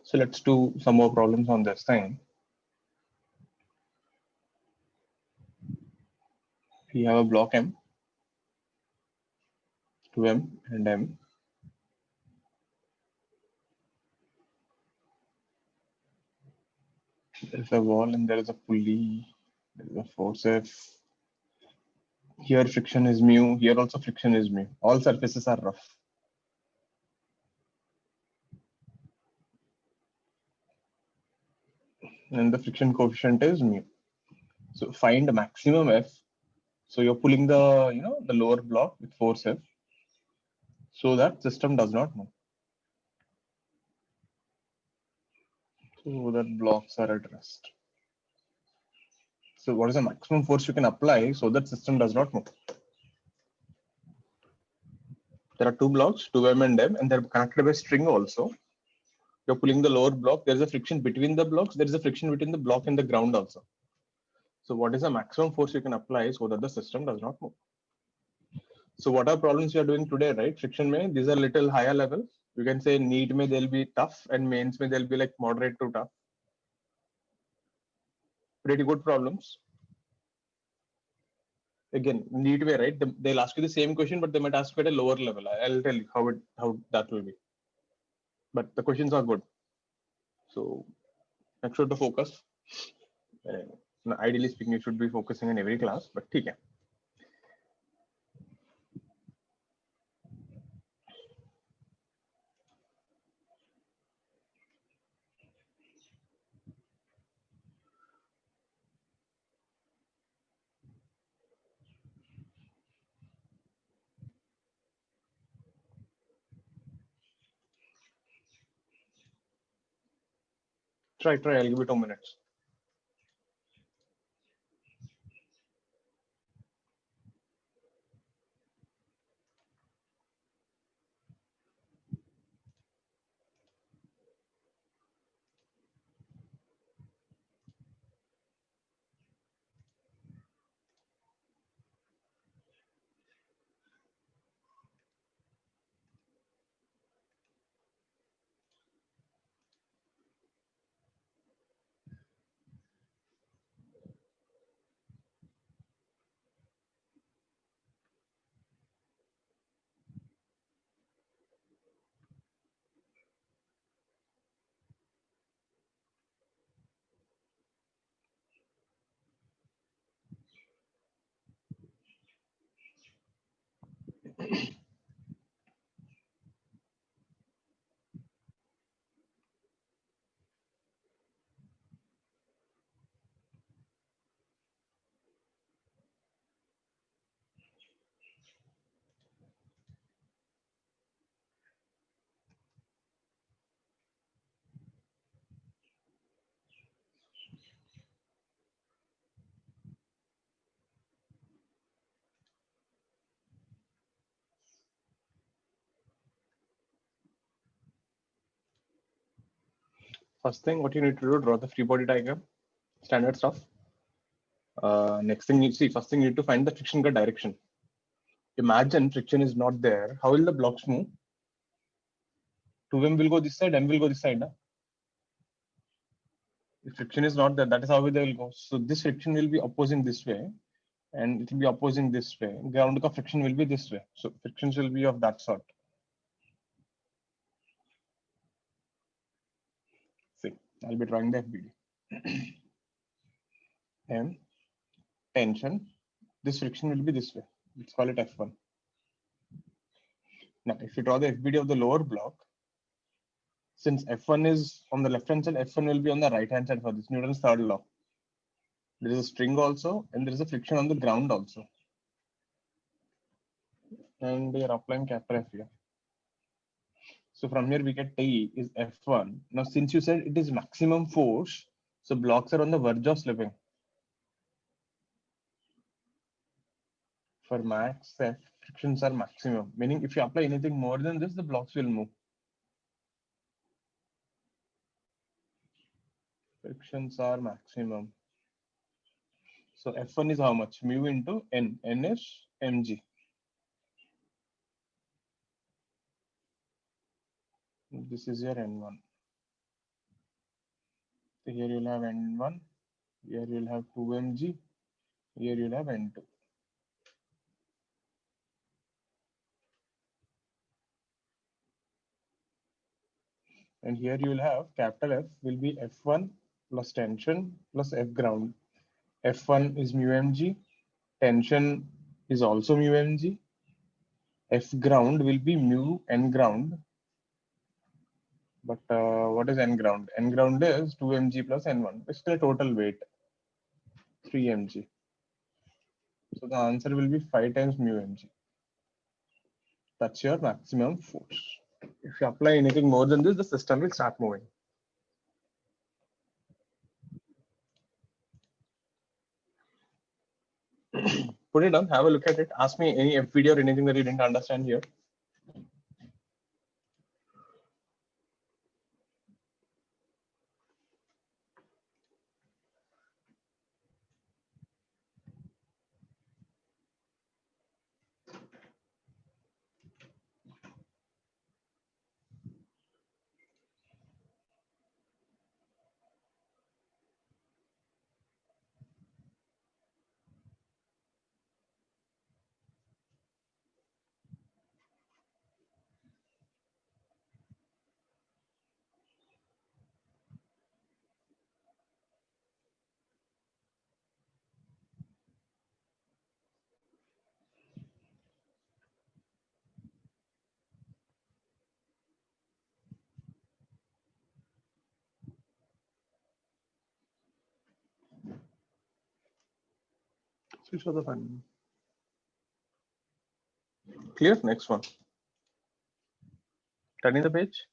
So let's do some more problems on this thing. We have a block M, 2M and M. There is a wall and there is a pulley. There is a force F. Here friction is mu. Here also friction is mu. All surfaces are rough. And the friction coefficient is mu. So find maximum F. So you're pulling the the lower block with force F, so that system does not move. So that blocks are at rest. So what is the maximum force you can apply so that system does not move? There are two blocks, 2M and M, and they're connected by string also. You're pulling the lower block. There's a friction between the blocks. There is a friction between the block and the ground also. So what is the maximum force you can apply so that the system does not move? So what are problems you are doing today, right? Friction may, these are little higher level. You can say NEET may they'll be tough and mains may they'll be like moderate to tough. Pretty good problems. Again, NEET way, right? They'll ask you the same question, but they might ask you at a lower level. I'll tell you how that will be. But the questions are good. So make sure to focus. Ideally speaking, you should be focusing in every class, but okay. Try. I'll give you 2 minutes. First thing, what you need to do, draw the free body diagram, standard stuff. Next thing you see, first thing you need to find the friction cut direction. Imagine friction is not there. How will the blocks move? 2M will go this side, M will go this side. If friction is not there, that is how they will go. So this friction will be opposing this way, and it will be opposing this way. Ground ka friction will be this way. So frictions will be of that sort. See, I'll be drawing the FBD. M, tension. This friction will be this way. Let's call it F1. Now, if you draw the FBD of the lower block, since F1 is on the left hand side, F1 will be on the right hand side for this Newton's third law. There is a string also, and there is a friction on the ground also. And we are applying capital F here. So from here we get T is F1. Now, since you said it is maximum force, so blocks are on the verge of slipping. For max F, frictions are maximum, meaning if you apply anything more than this, the blocks will move. Frictions are maximum. So F1 is how much? Mu into N. N is mg. This is your N1. So here you'll have N1, here you'll have 2 mg, here you'll have N2. And here you will have capital F will be F1 plus tension plus F ground. F1 is mu mg, tension is also mu mg, F ground will be mu n ground. But what is n ground? N ground is 2 mg plus n1. It's the total weight, 3 mg. So the answer will be 5 times mu mg. That's your maximum force. If you apply anything more than this, the system will start moving. Put it down, have a look at it. Ask me any video or anything that you didn't understand here. Switch off the fan. Clear? Next one. Turning the page.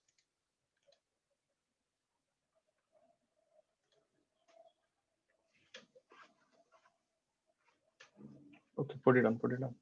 Okay, put it on, put it on.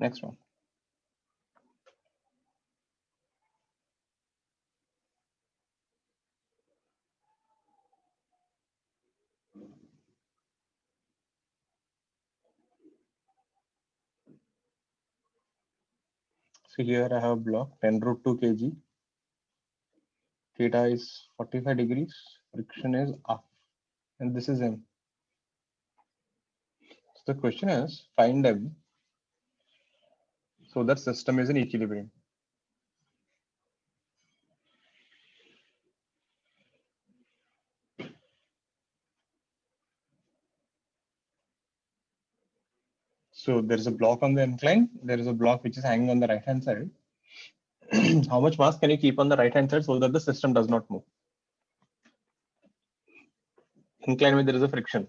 Next one. So here I have block 10 root 2 kg. Theta is 45 degrees. Friction is up. And this is M. So the question is find M so that system is in equilibrium. So there is a block on the incline. There is a block which is hanging on the right hand side. How much mass can you keep on the right hand side so that the system does not move? Incline where there is a friction.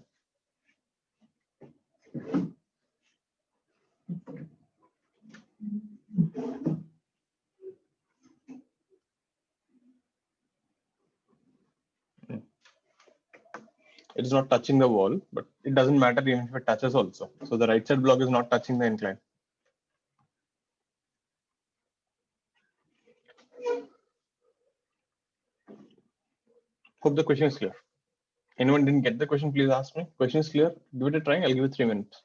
It is not touching the wall, but it doesn't matter even if it touches also. So the right side block is not touching the incline. Hope the question is clear. Anyone didn't get the question, please ask me. Question is clear. Give it a try. I'll give it 3 minutes.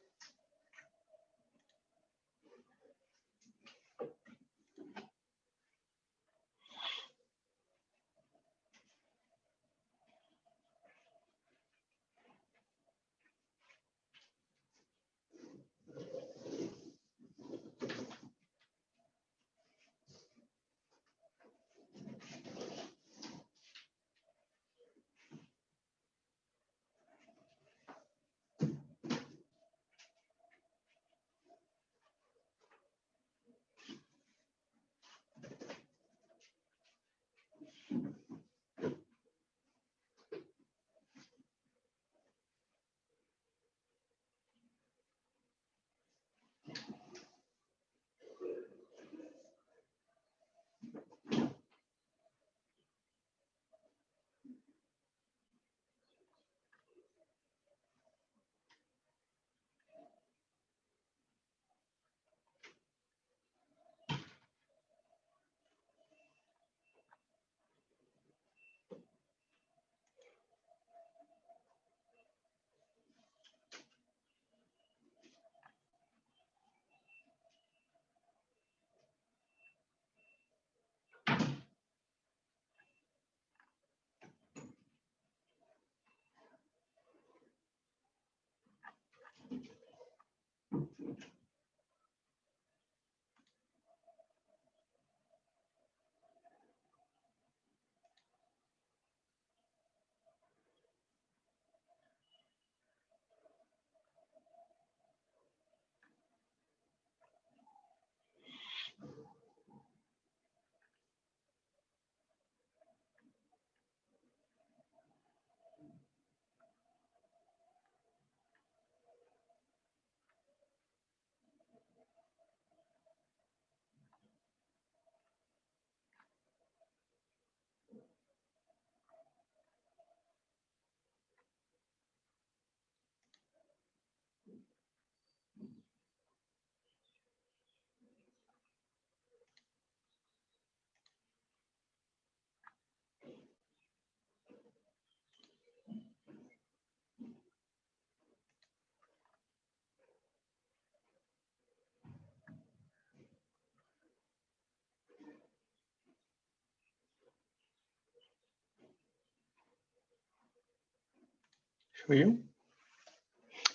Show you.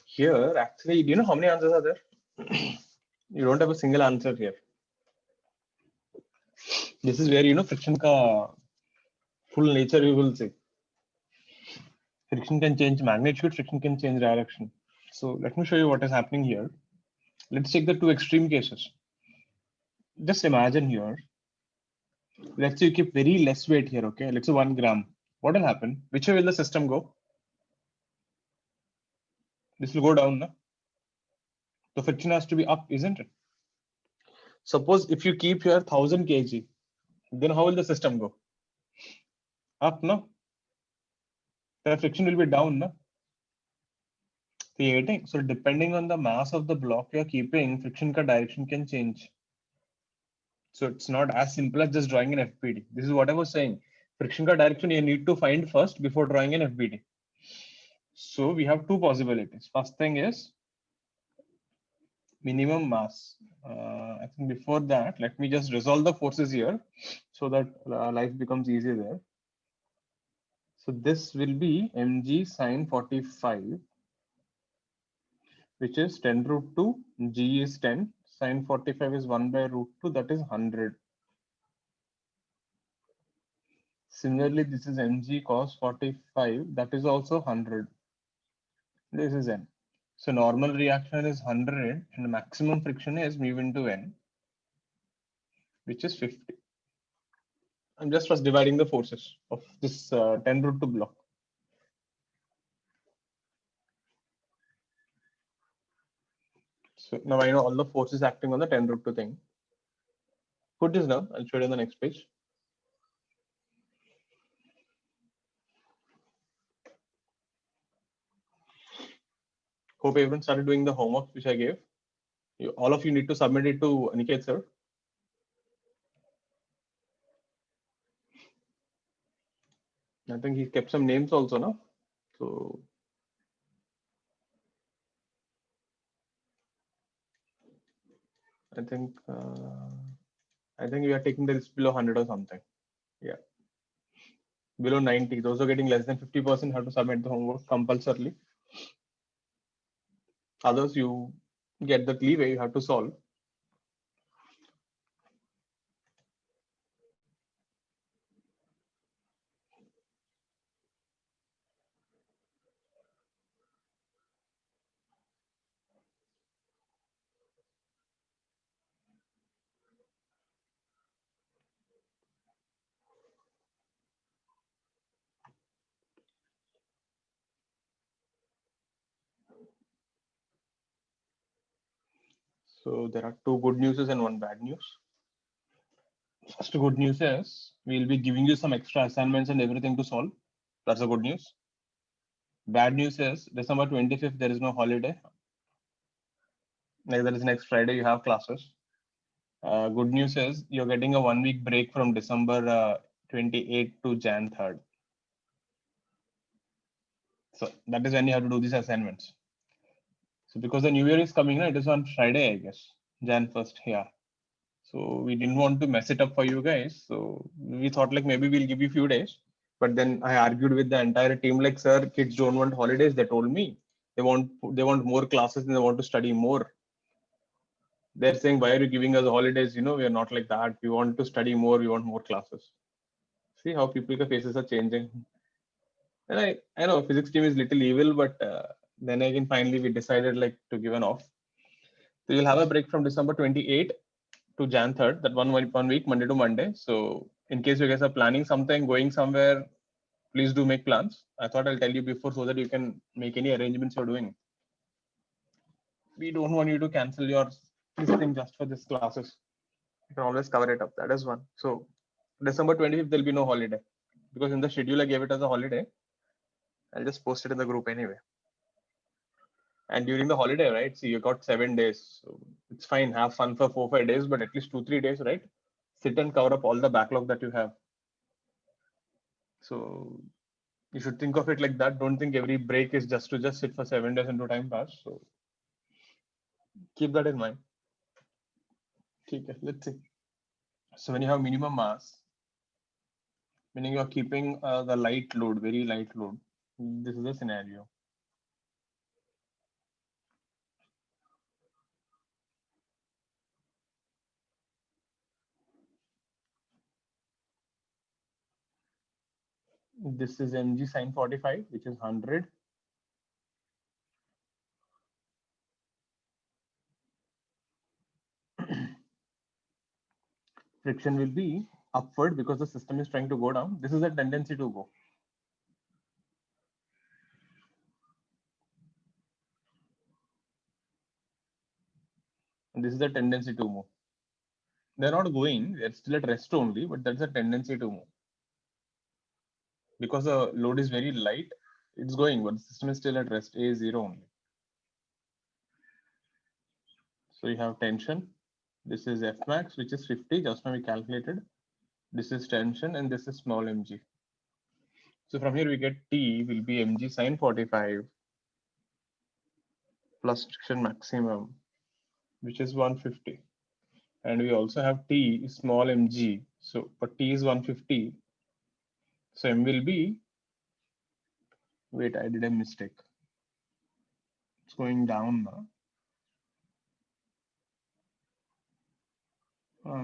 Here, actually, do you know how many answers are there? You don't have a single answer here. This is where friction ka full nature you will see. Friction can change magnitude, friction can change direction. So let me show you what is happening here. Let's take the two extreme cases. Just imagine here. Let's say you keep very less weight here, okay? Let's say 1 gram. What will happen? Which way will the system go? This will go down, no? The friction has to be up, isn't it? Suppose if you keep here 1000 kg, then how will the system go? Up, no? The friction will be down, no? Creating. So depending on the mass of the block you're keeping, friction ka direction can change. So it's not as simple as just drawing an FBD. This is what I was saying. Friction ka direction you need to find first before drawing an FBD. So we have two possibilities. First thing is minimum mass. I think before that, let me just resolve the forces here so that life becomes easy there. So this will be mg sine 45, which is 10 root 2, g is 10, sine 45 is 1 by root 2, that is 100. Similarly, this is mg cos 45, that is also 100. This is n. So normal reaction is 100 and the maximum friction is mu into n, which is 50. I'm just first dividing the forces of this 10 root 2 block. So now I know all the forces acting on the 10 root 2 thing. Put this down, I'll show you on the next page. Hope everyone started doing the homework which I gave. All of you need to submit it to Aniket sir. I think he kept some names also, no? So I think we are taking the list below 100 or something. Yeah. Below 90. Those who are getting less than 50% have to submit the homework compulsorily. Others, you get the leeway, you have to solve. So there are two good news and one bad news. First good news is we'll be giving you some extra assignments and everything to solve. That's the good news. Bad news is December 25th, there is no holiday. Like that is next Friday, you have classes. Good news is you're getting a 1 week break from December 28th to Jan 3rd. So that is when you have to do these assignments. So because the new year is coming, it is on Friday, I guess, Jan 1st. Yeah. So we didn't want to mess it up for you guys. So we thought like maybe we'll give you a few days. But then I argued with the entire team, like, sir, kids don't want holidays. They told me they want more classes and they want to study more. They're saying, why are you giving us holidays? You know, we are not like that. We want to study more. We want more classes. See how people's faces are changing. And I know physics team is little evil, but then again, finally we decided like to give an off. So you'll have a break from December 28 to Jan 3rd, that one week, Monday to Monday. So in case you guys are planning something, going somewhere, please do make plans. I thought I'll tell you before so that you can make any arrangements you're doing. We don't want you to cancel your this thing just for this classes. You can always cover it up. That is one. So December 25th, there'll be no holiday because in the schedule I gave it as a holiday. I'll just post it in the group anyway. And during the holiday, right? See, you got 7 days. So it's fine. Have fun for 4-5 days, but at least 2-3 days, right? Sit and cover up all the backlog that you have. So you should think of it like that. Don't think every break is just to sit for 7 days and do time pass. So keep that in mind. Okay, let's see. So when you have minimum mass, meaning you're keeping the light load, very light load. This is the scenario. This is mg sine 45, which is 100. Friction will be upward because the system is trying to go down. This is a tendency to go. And this is a tendency to move. They're not going, they're still at rest only, but that's a tendency to move. Because the load is very light, it's going, but the system is still at rest, A0 only. So you have tension. This is F max, which is 50, just now we calculated. This is tension, and this is small mg. So from here we get T will be mg sine 45 plus friction maximum, which is 150. And we also have T small mg. So for T is 150. So M will be, wait, I did a mistake. It's going down now.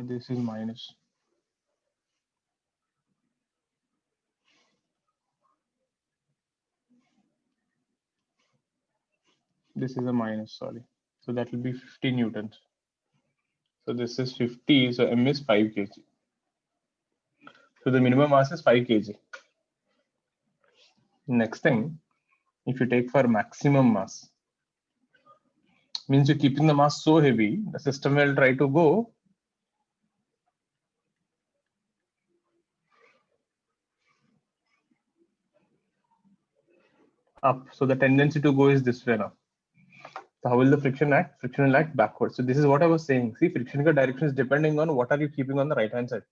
This is minus. This is a minus, sorry. So that will be 50 newtons. So this is 50, so M is 5 kg. So the minimum mass is 5 kg. Next thing, if you take for maximum mass, means you're keeping the mass so heavy, the system will try to go up. So the tendency to go is this way now. So how will the friction act? Friction will act backwards. So this is what I was saying. See, friction direction is depending on what are you keeping on the right hand side.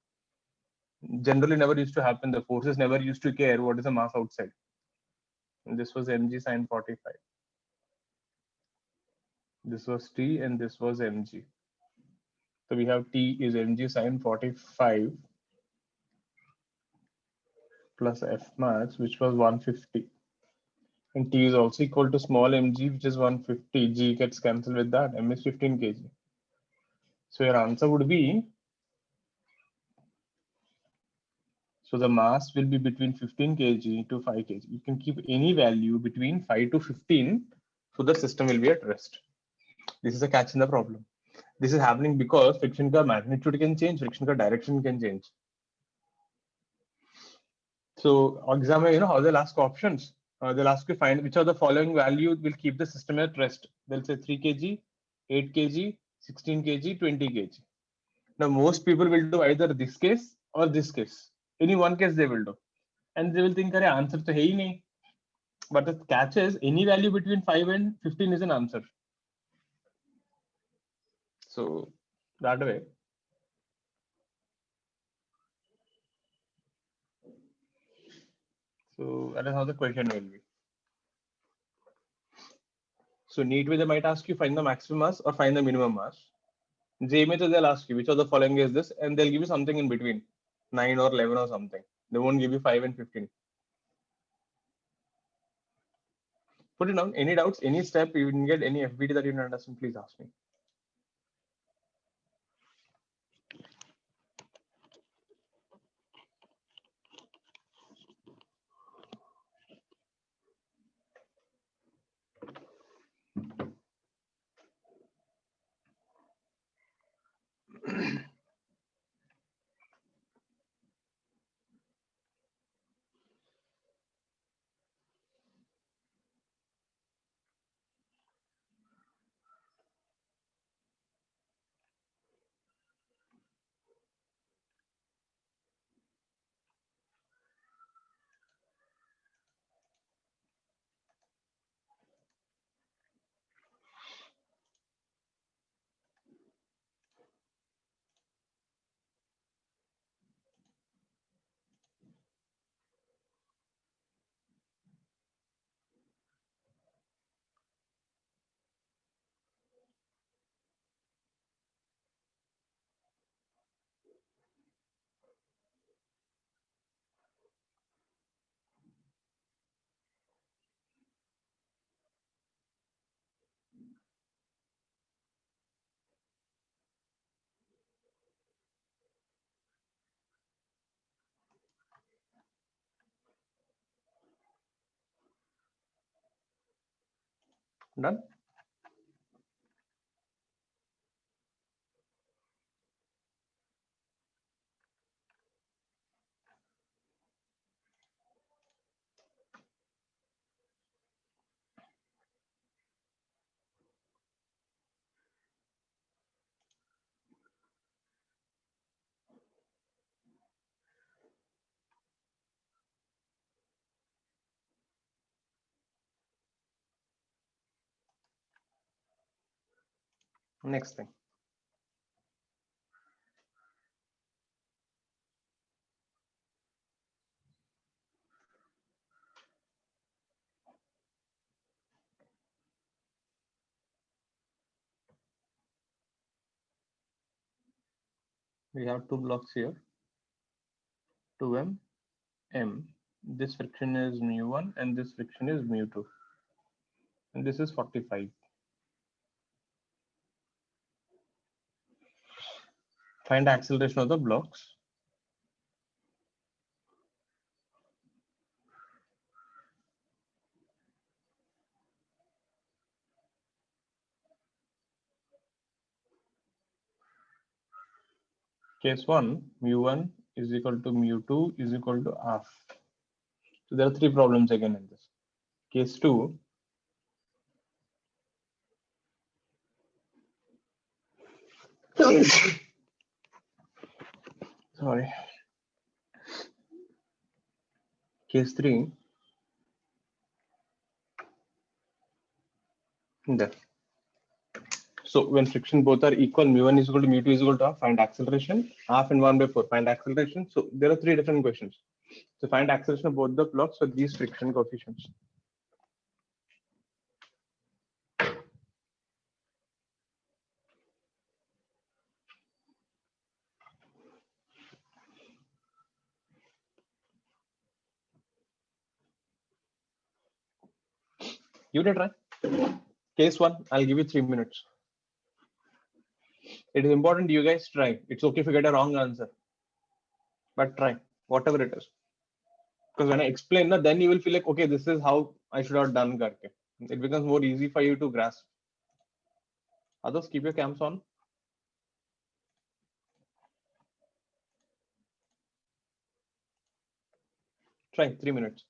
Generally never used to happen. The forces never used to care what is the mass outside. And this was mg sine 45. This was T and this was mg. So we have T is mg sine 45 plus F max, which was 150. And T is also equal to small mg, which is 150. G gets cancelled with that. M is 15 kg. So your answer would be, so the mass will be between 15 kg to 5 kg. You can keep any value between 5 to 15, so the system will be at rest. This is a catch in the problem. This is happening because friction ka magnitude can change, friction ka direction can change. So exam, you know how they'll ask options. They'll ask you find which of the following value will keep the system at rest. They'll say 3 kg, 8 kg, 16 kg, 20 kg. Now most people will do either this case or this case. Any one case they will do. And they will think, "Arey, answer to hai nahi." But the catch is any value between 5 and 15 is an answer. So that way. So that is how the question will be. So NEET way they might ask you find the maximum mass or find the minimum mass. JMA they'll ask you which of the following is this, and they'll give you something in between, 9 or 11 or something. They won't give you 5 and 15. Put it down. Any doubts, any step, you can get any FBT that you don't understand, please ask me. Done. Next thing. We have two blocks here, 2m, m. This friction is mu1 and this friction is mu2. And this is 45. Find the acceleration of the blocks. Case 1, mu1 is equal to mu2 is equal to half. So there are three problems again in this. Case 2, sorry. Case 3, there. So when friction both are equal, mu1 is equal to mu2 is equal to half, find acceleration, half and 1/4, find acceleration. So there are three different questions. So find acceleration of both the blocks for these friction coefficients. You did try. Case 1, I'll give you 3 minutes. It is important you guys try. It's okay if you get a wrong answer, but try whatever it is. Because when I explain that, then you will feel like, okay, this is how I should have done. Karke. It becomes more easy for you to grasp. Others, keep your cams on. Try 3 minutes.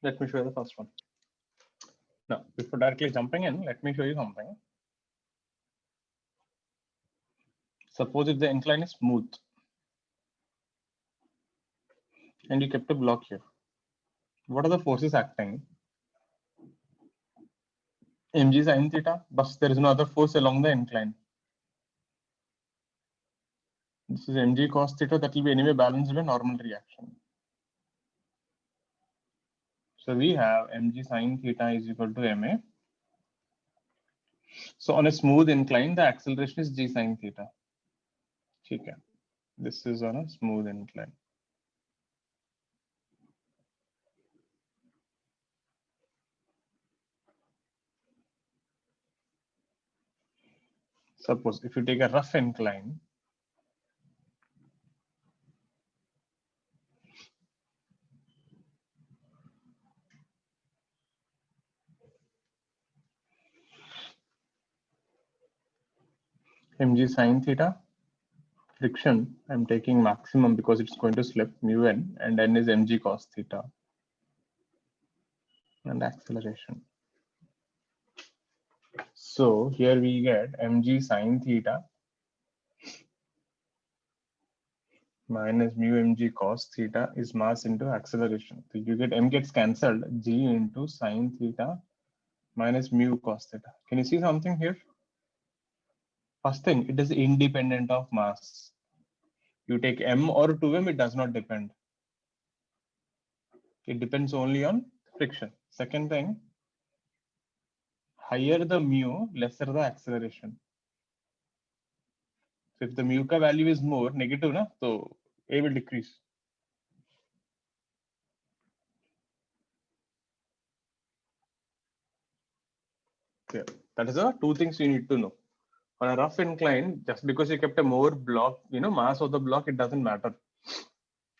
Let me show you the first one. Now, before directly jumping in, let me show you something. Suppose if the incline is smooth and you kept a block here, what are the forces acting? Mg sin theta, but there is no other force along the incline. This is mg cos theta, that will be anyway balanced by normal reaction. So we have mg sin theta is equal to ma. So on a smooth incline, the acceleration is g sin theta. Okay. This is on a smooth incline. Suppose if you take a rough incline, mg sin theta, friction, I'm taking maximum because it's going to slip mu n, and n is mg cos theta, and acceleration. So here we get mg sin theta minus mu mg cos theta is mass into acceleration. So you get m gets cancelled, g into sin theta minus mu cos theta. Can you see something here? First thing, it is independent of mass. You take m or 2m, it does not depend. It depends only on friction. Second thing, higher the mu, lesser the acceleration. So if the mu ka value is more negative, na, so A will decrease. Yeah, that is the two things you need to know. On a rough incline, just because you kept a more block, mass of the block, it doesn't matter.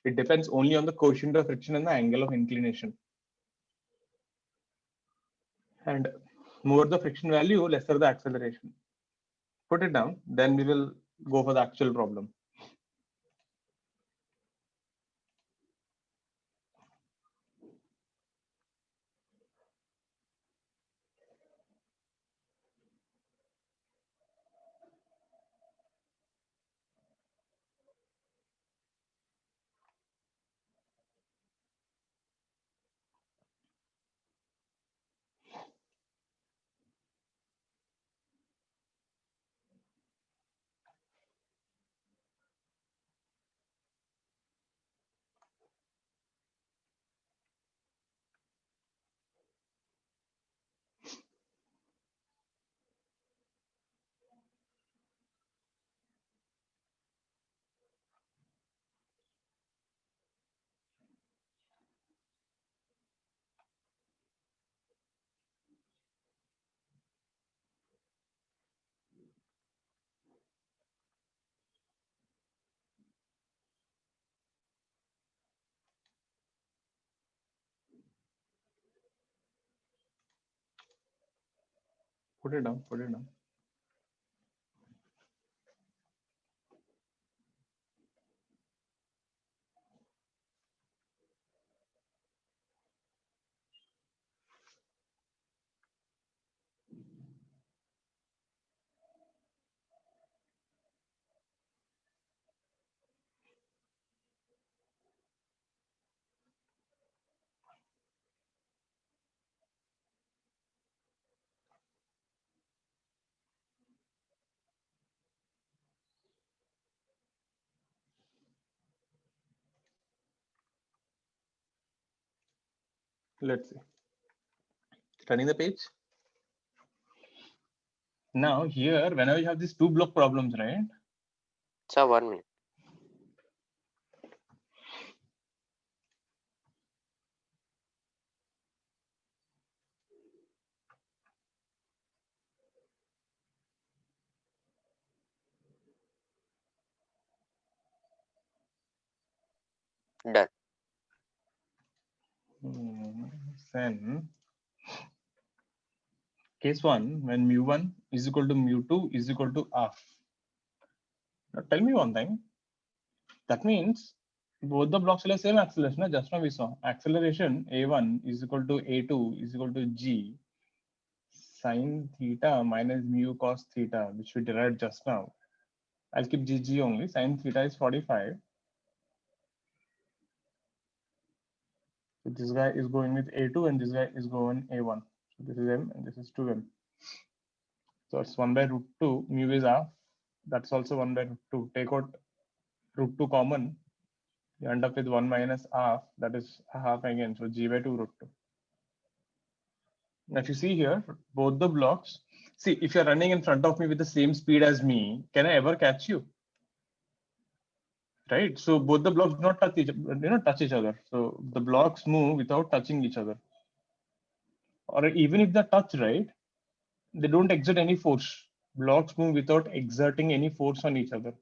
It depends only on the coefficient of friction and the angle of inclination. And more the friction value, lesser the acceleration. Put it down, then we will go for the actual problem. Put it down, put it down. Let's see. Turning the page. Now here, whenever you have these two block problems, right? Sir, 1 minute. Done. Then case 1, when mu1 is equal to mu2 is equal to half. Now tell me one thing. That means Both the blocks will have same acceleration. Just now we saw acceleration a1 is equal to a2 is equal to g sine theta minus mu cos theta, which we derived just now. I'll keep gg only. Sine theta is 45. So this guy is going with a2 and this guy is going a1. So this is m and this is 2m. So it's 1 by root 2. Mu is half. That's also 1 by root 2. Take out root 2 common. You end up with 1 minus half. That is half again. So g by 2 root 2. Now if you see here, both the blocks. See, if you're running in front of me with the same speed as me, can I ever catch you? Right? So both the blocks do not touch each other. So the blocks move without touching each other. Or even if they touch, right, they don't exert any force. Blocks move without exerting any force on each other.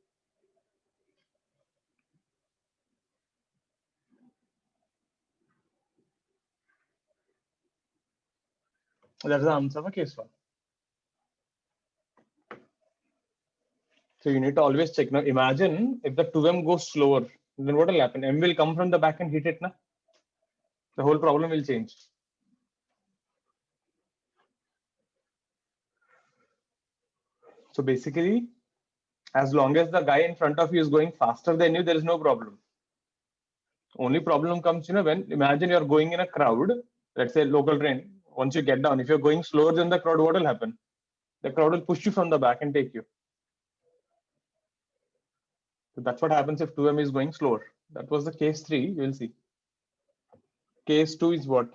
That's the answer for case 1. So you need to always check. Now imagine if the 2m goes slower, then what will happen? M will come from the back and hit it. Na? The whole problem will change. So basically, as long as the guy in front of you is going faster than you, there is no problem. Only problem comes, when imagine you're going in a crowd, let's say local train. Once you get down, if you're going slower than the crowd, what will happen? The crowd will push you from the back and take you. So that's what happens if 2m is going slower. That was the case 3. You will see. Case 2 is what?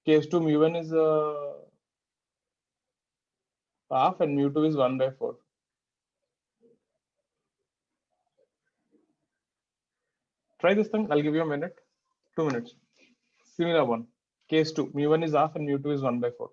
Case 2 mu1 is half and mu2 is 1 by 4. Try this thing. I'll give you a minute. 2 minutes. Similar one. Case 2. Mu1 is half and mu2 is 1 by 4.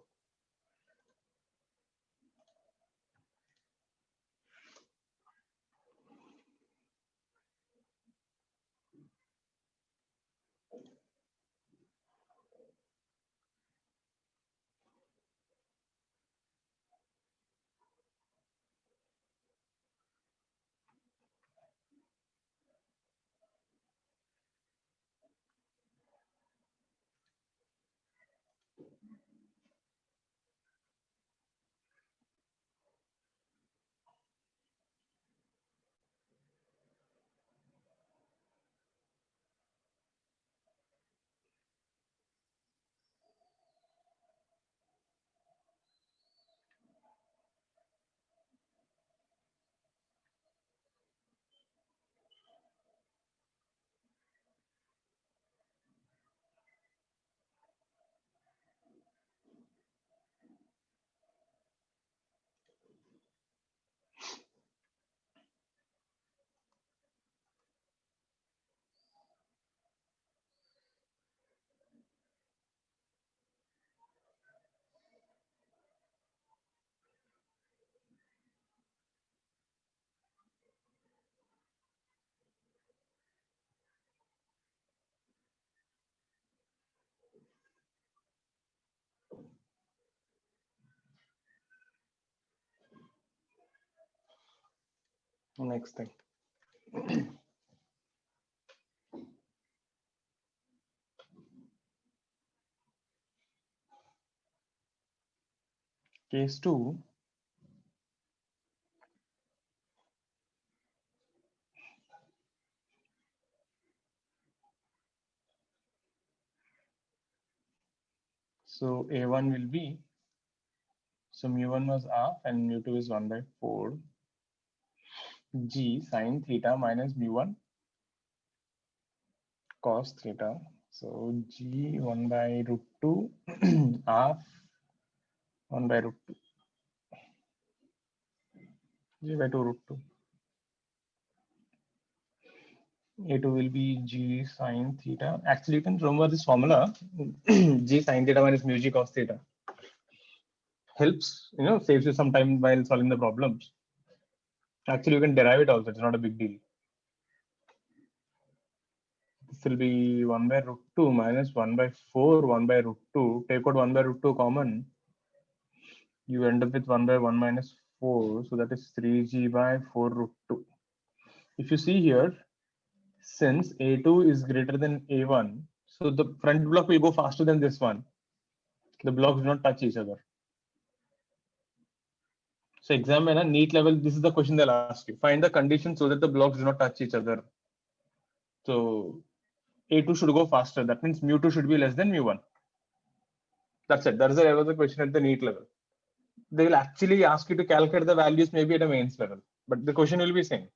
Next thing. Case 2. So A1 will be, so mu1 was half and mu2 is 1 by 4. G sine theta minus mu1 cos theta. So G 1 by root 2 half 1 by root 2. G by 2 root 2. A2 will be G sine theta. Actually, you can remember this formula. G sine theta minus mu G cos theta. Helps, saves you some time while solving the problems. Actually, you can derive it also. It's not a big deal. This will be 1 by root 2 minus 1 by 4, 1 by root 2. Take out 1 by root 2 common. You end up with 1 by 1 minus 4. So that is 3g by 4 root 2. If you see here, since A2 is greater than A1, so the front block will go faster than this one. The blocks do not touch each other. So exam में ना NEET level, this is the question they'll ask you. Find the condition so that the blocks do not touch each other. So A2 should go faster. That means mu2 should be less than mu1. That's it. That is the level of the question at the NEET level. They will actually ask you to calculate the values maybe at a mains level, but the question will be same.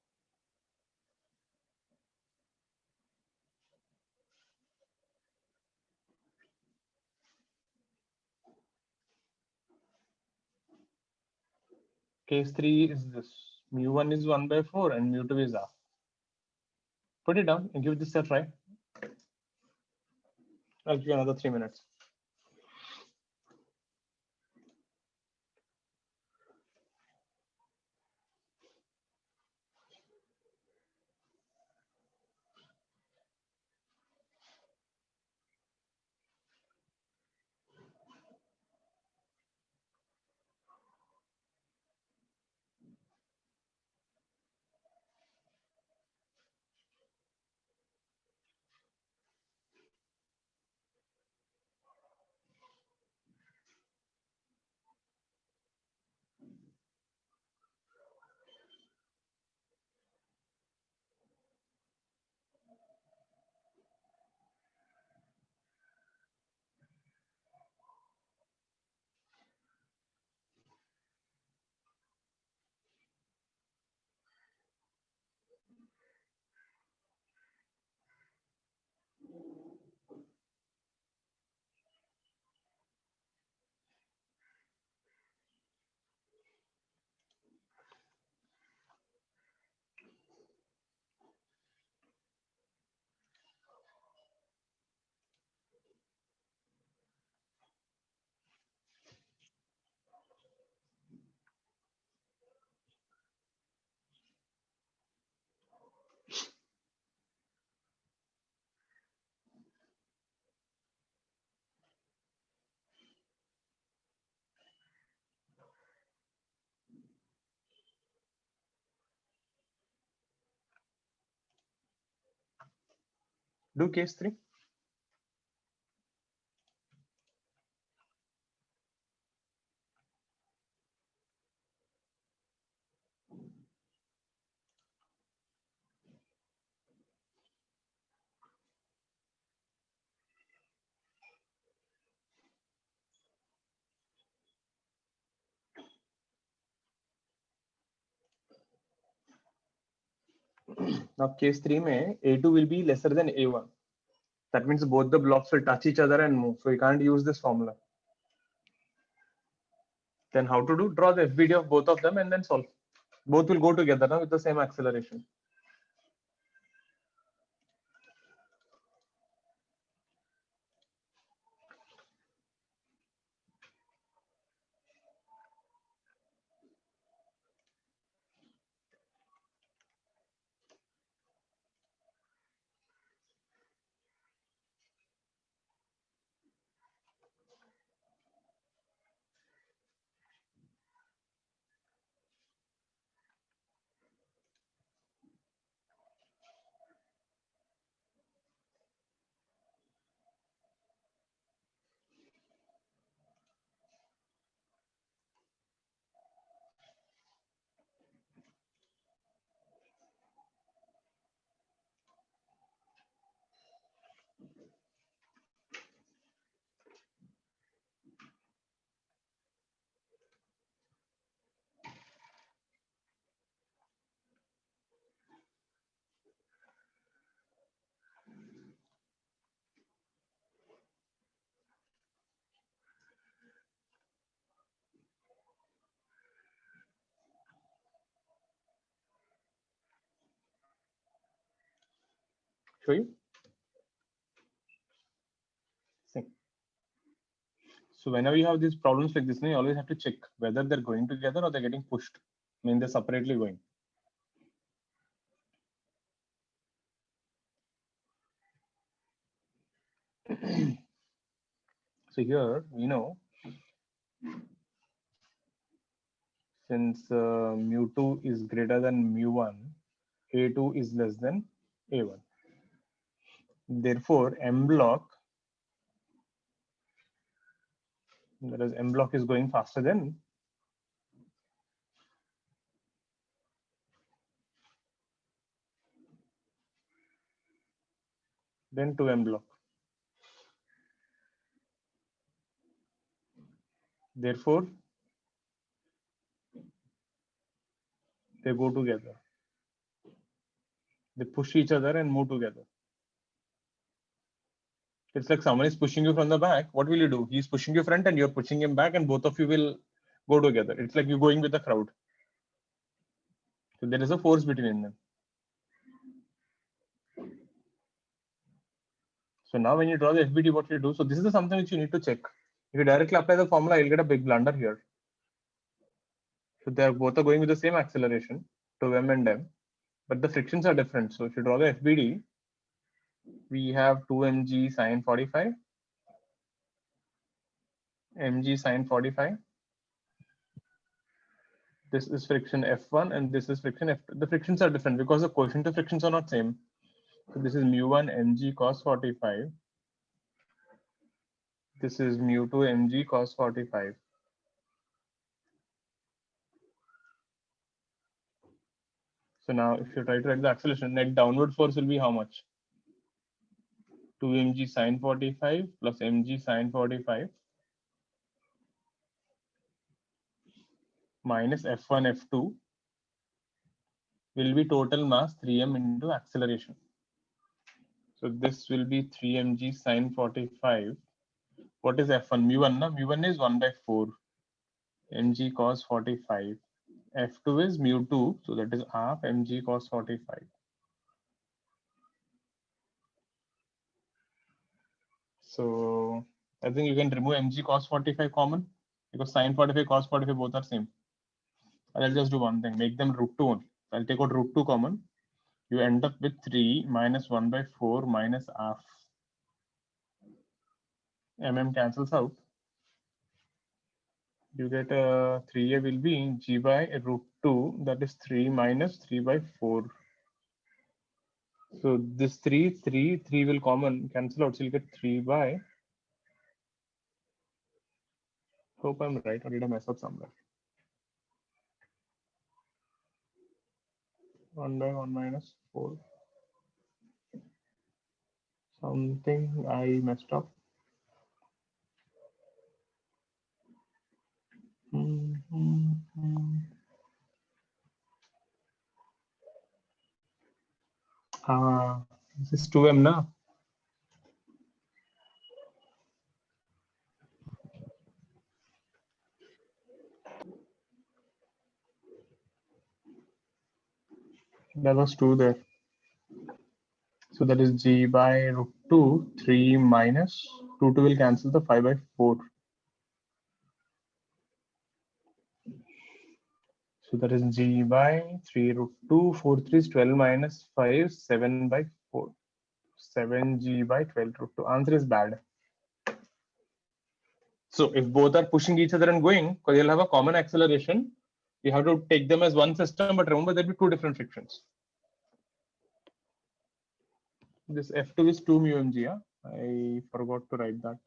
Case 3 is this. Mu1 is 1 by 4 and mu2 is half. Put it down and give this a try. I'll give you another 3 minutes. Do case 3. Now case 3 में A2 will be lesser than A1. That means both the blocks will touch each other and move. So you can't use this formula. Then how to do? Draw the FBD of both of them and then solve. Both will go together now with the same acceleration. Show you. See. So whenever you have these problems like this, you always have to check whether they're going together or they're getting pushed. I mean, they're separately going. So here, since mu2 is greater than mu1, A2 is less than A1. Therefore, M block, that is M block is going faster than then 2M block. Therefore, they go together. They push each other and move together. It's like someone is pushing you from the back. What will you do? He's pushing you front and you're pushing him back, and both of you will go together. It's like you're going with the crowd. So there is a force between them. So now when you draw the FBD, what you do? So this is something which you need to check. If you directly apply the formula, you'll get a big blunder here. So they are both are going with the same acceleration to M and M, but the frictions are different. So if you draw the FBD, we have 2 mg sine 45, mg sine 45. This is friction F1 and this is friction F2. The frictions are different because the coefficient of frictions are not same. So this is mu1 mg cos 45. This is mu2 mg cos 45. So now if you try to write the acceleration, net downward force will be how much? 2 mg sine 45 plus mg sine 45 minus F1 F2 will be total mass 3m into acceleration. So this will be 3 mg sine 45. What is F1? Mu1, na? Mu1 is 1 by 4 mg cos 45. F2 is mu2, so that is half mg cos 45. So I think you can remove mg cos 45 common because sine 45 cos 45 both are same. I'll just do one thing, make them root 2 only. I'll take out root 2 common. You end up with 3 minus 1 by 4 minus half. Mm cancels out. You get 3a will be g by root 2, that is 3 minus 3 by 4. So this 3 will common cancel out, so you get 3 by, hope I'm right, or did I mess up somewhere? 1 by 1 minus 4. Something I messed up. This is 2m now. That was 2 there. So that is g by root 2, 3 minus 2 will cancel the 5 by 4. So that is g by 3 root 2, 4 3 is 12 minus 5, 7 by 4. 7g by 12 root 2. Answer is bad. So if both are pushing each other and going, because you'll have a common acceleration, you have to take them as one system, but remember there'll be two different frictions. This F2 is 2 mu mg. Yeah? I forgot to write that.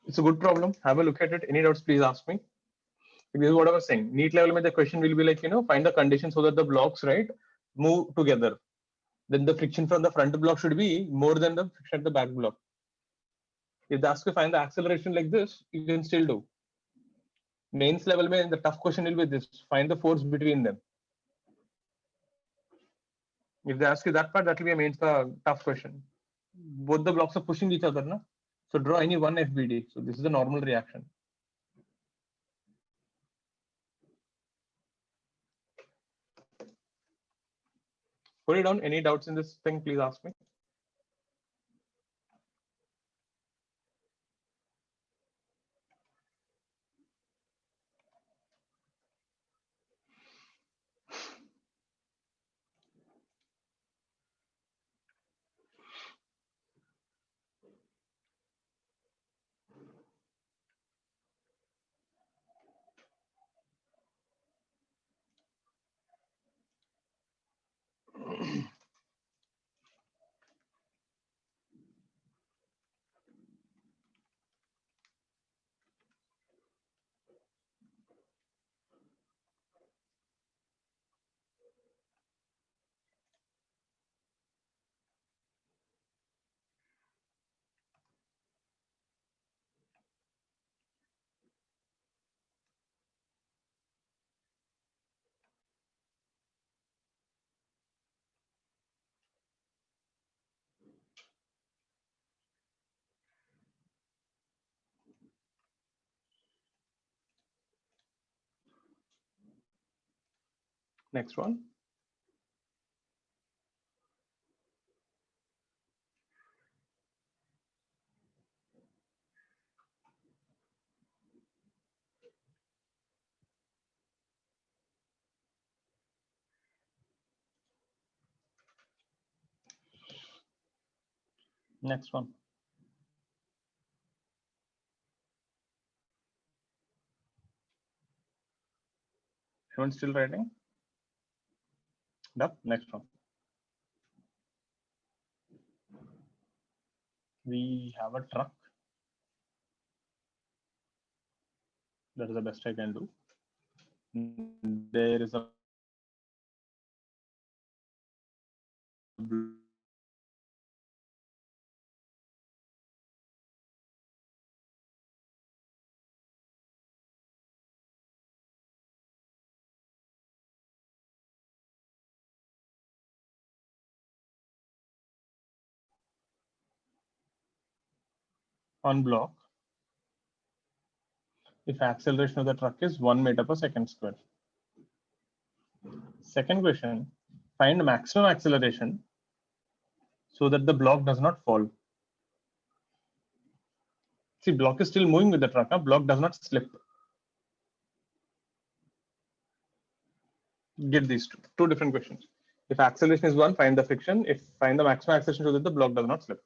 It's a good problem. Have a look at it. Any doubts, please ask me. This is what I was saying. NEET level, the question will be like, find the condition so that the blocks, right, move together. Then the friction from the front block should be more than the friction at the back block. If they ask you find the acceleration like this, you can still do. Mains level, the tough question will be this: find the force between them. If they ask you that part, that will be a mains tough question. Both the blocks are pushing each other, na? So draw any one FBD. So this is a normal reaction. Put it down. Any doubts in this thing, please ask me. Next one. Next one. Anyone still writing? Yep. Next one. We have a truck. That is the best I can do. There is a on block if acceleration of the truck is 1 meter per second square. Second question, find maximum acceleration so that the block does not fall. See, block is still moving with the truck, block does not slip. Get these two different questions. If acceleration is 1, find the friction. If find the maximum acceleration so that the block does not slip.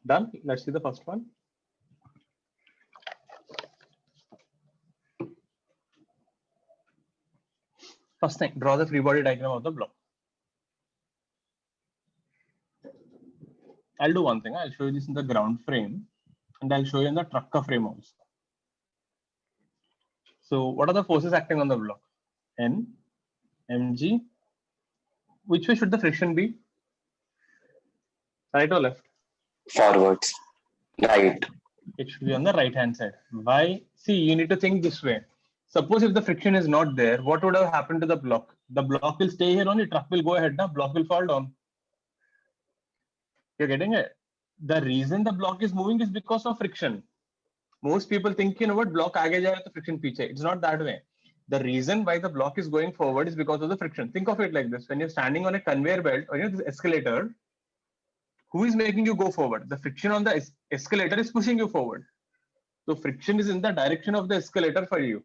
Done. Let's see the first one. First thing, draw the free body diagram of the block. I'll do one thing. I'll show you this in the ground frame and I'll show you in the trucker frame also. So what are the forces acting on the block? N, mg. Which way should the friction be? Right or left? Forwards. Right. It should be on the right hand side. Why? See, you need to think this way. Suppose if the friction is not there, what would have happened to the block? The block will stay here only, truck will go ahead, now block will fall down. You're getting it? The reason the block is moving is because of friction. Most people think, you know what, block aage jayega to friction piche. It's not that way. The reason why the block is going forward is because of the friction. Think of it like this: when you're standing on a conveyor belt or this escalator, who is making you go forward? The friction on the escalator is pushing you forward. So friction is in the direction of the escalator for you.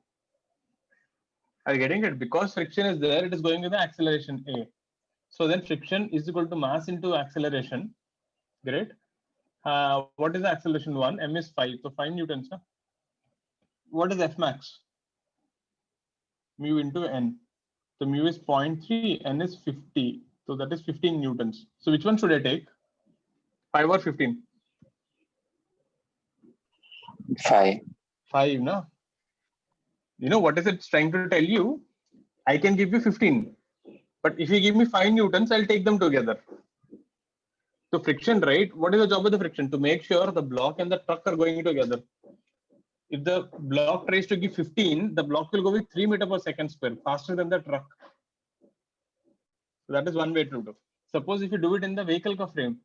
Are you getting it? Because friction is there, it is going with the acceleration A. So then friction is equal to mass into acceleration. Great. What is the acceleration 1? M is 5. So 5 newtons. Huh? What is F max? Mu into N. So mu is 0.3, N is 50. So that is 15 newtons. So which one should I take? 5 or 15? 5. 5, no? You know what is it trying to tell you? I can give you 15. But if you give me 5 newtons, I'll take them together. So friction, right? What is the job of the friction? To make sure the block and the truck are going together. If the block tries to give 15, the block will go with 3 meters per second square, faster than the truck. So that is one way to do. Suppose if you do it in the vehicle ka frame,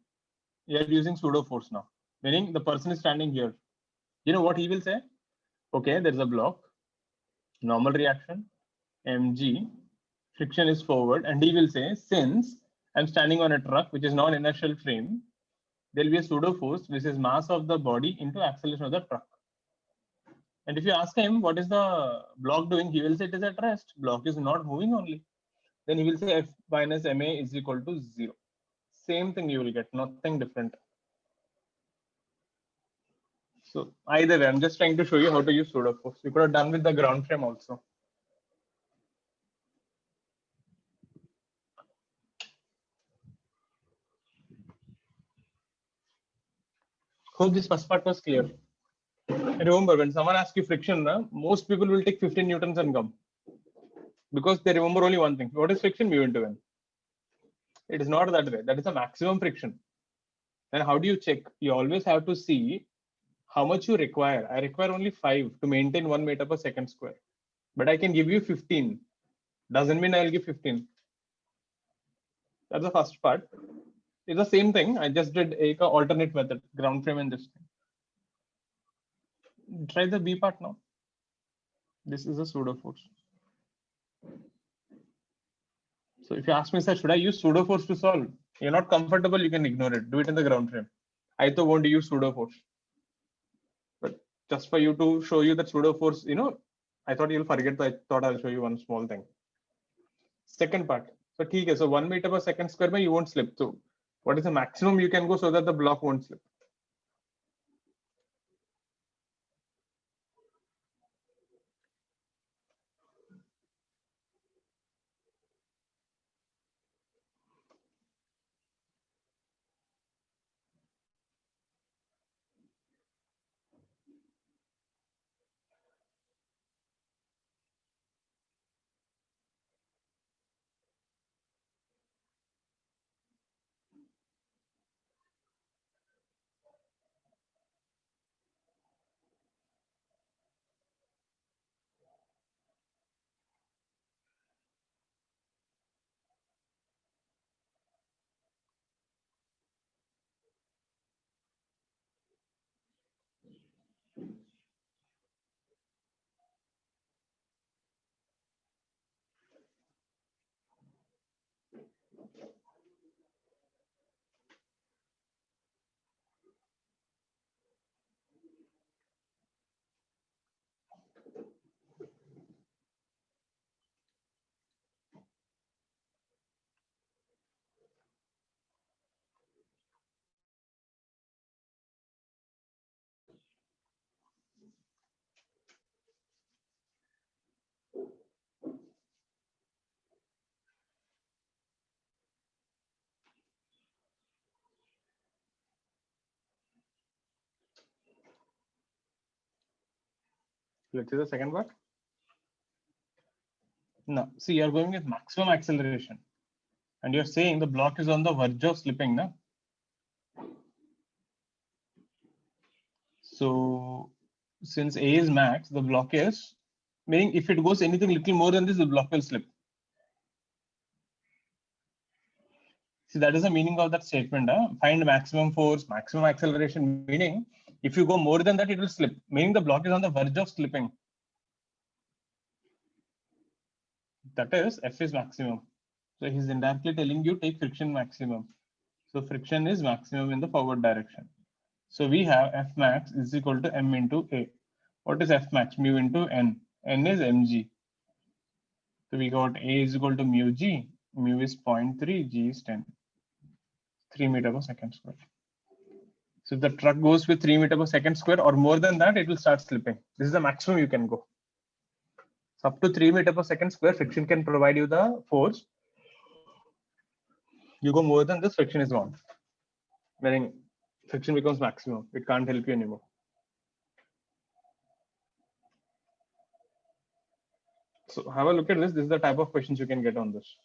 you are using pseudo force now, meaning the person is standing here. You know what he will say? Okay, there's a block, normal reaction, mg, friction is forward, and he will say, since I'm standing on a truck which is non-inertial frame, there will be a pseudo force which is mass of the body into acceleration of the truck. And if you ask him what is the block doing, he will say it is at rest. Block is not moving only. Then he will say F minus ma is equal to 0. Same thing you will get, nothing different. So either way, I'm just trying to show you how to use pseudo force. You could have done with the ground frame also. Hope this first part was clear. Remember, when someone asks you friction, most people will take 15 newtons and come. Because they remember only one thing. What is friction? Mu into N. It is not that way. That is the maximum friction. Then how do you check? You always have to see how much you require. I require only 5 to maintain 1 meter per second square. But I can give you 15. Doesn't mean I'll give 15. That's the first part. It's the same thing. I just did a alternate method, ground frame and this thing. Try the B part now. This is a pseudo force. So if you ask me, sir, should I use pseudo force to solve? You're not comfortable, you can ignore it. Do it in the ground frame. I though won't use pseudo force. But just for you to show you that pseudo force, you know, I thought you'll forget, but I thought I'll show you one small thing. Second part. So, okay, so 1 meter per second square, you won't slip. So what is the maximum you can go so that the block won't slip? Let's see the second part. No, see, you're going with maximum acceleration. And you're saying the block is on the verge of slipping, no? So since A is max, the block is Meaning if it goes anything little more than this, the block will slip. See, that is the meaning of that statement. Find maximum force, maximum acceleration, meaning if you go more than that, it will slip, meaning the block is on the verge of slipping. That is, F is maximum. So he's indirectly telling you take friction maximum. So friction is maximum in the forward direction. So we have F max is equal to M into A. What is F max? Mu into N. N is mg. So we got A is equal to mu g. Mu is 0.3, g is 10. 3 meter per second square. So if the truck goes with 3 meter per second square or more than that, it will start slipping. This is the maximum you can go. So up to 3 meter per second square, friction can provide you the force. You go more than this, friction is gone. Meaning friction becomes maximum. It can't help you anymore. So have a look at this. This is the type of questions you can get on this.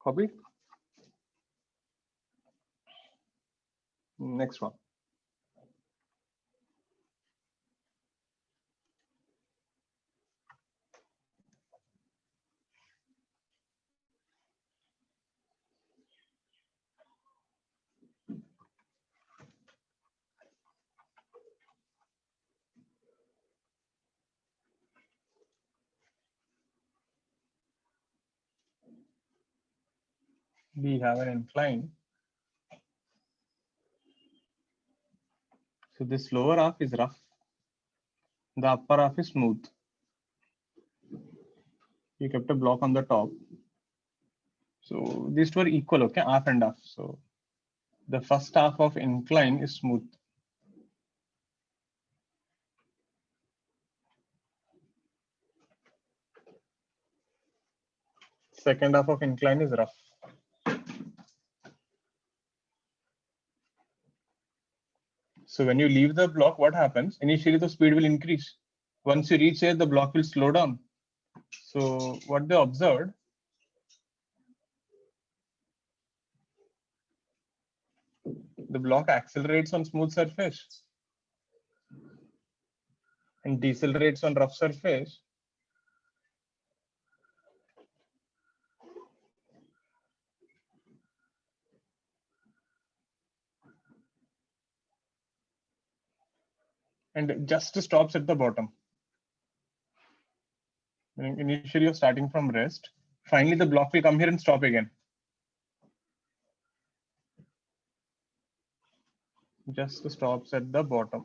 Copy. Next one. We have an incline. So this lower half is rough. The upper half is smooth. You kept a block on the top. So these two are equal, okay? Half and half. So the first half of incline is smooth. Second half of incline is rough. So when you leave the block, what happens? Initially, the speed will increase. Once you reach here, the block will slow down. So what they observed, the block accelerates on smooth surface and decelerates on rough surface. And just stops at the bottom. Initially, you're starting from rest. Finally, the block will come here and stop again. Just stops at the bottom.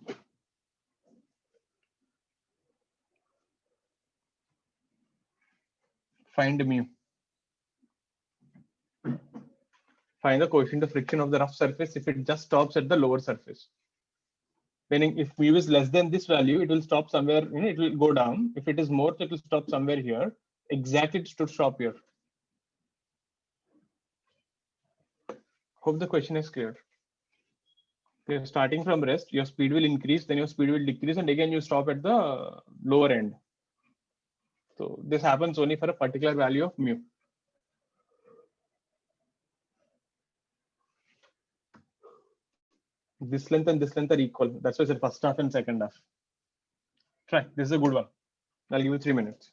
Find mu. Find the coefficient of friction of the rough surface if it just stops at the lower surface. Meaning if mu is less than this value, it will stop somewhere, it will go down. If it is more, it will stop somewhere here. Exactly to stop here. Hope the question is clear. You're starting from rest, your speed will increase, then your speed will decrease, and again you stop at the lower end. So this happens only for a particular value of mu. This length and this length are equal. That's why I said first half and second half. Try. This is a good one. I'll give you 3 minutes.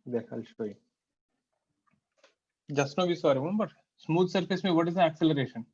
There, I'll show you. Just now we saw, remember, smooth surface, what is the acceleration?